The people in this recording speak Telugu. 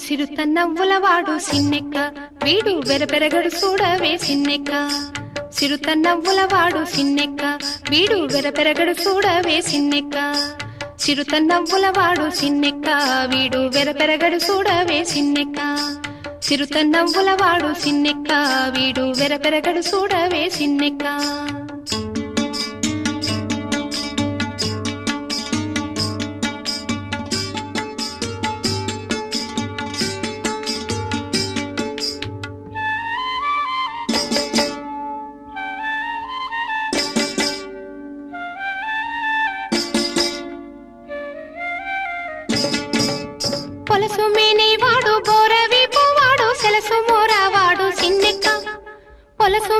సిరుత నవ్వులవాడు సిన్నెక్క వీడు వెరపెరగడు చూడవే సిన్నెక్క సిరుత నవ్వులవాడు సిన్నెక్క వీడు వెరపెరగడు చూడవే సిన్నెక్క సిరుత నవ్వులవాడు సిన్నెక్క వీడు వెరపెరగడు చూడవే సిన్నెక్క సిరుత నవ్వులవాడు సిన్నెక్క వీడు వెరపెరగడు చూడవే సిన్నెక్క పొలసు మేనేవాడు బోరవీపువాడు సెలసు మోరావాడు సిన్నెక్క పొలసు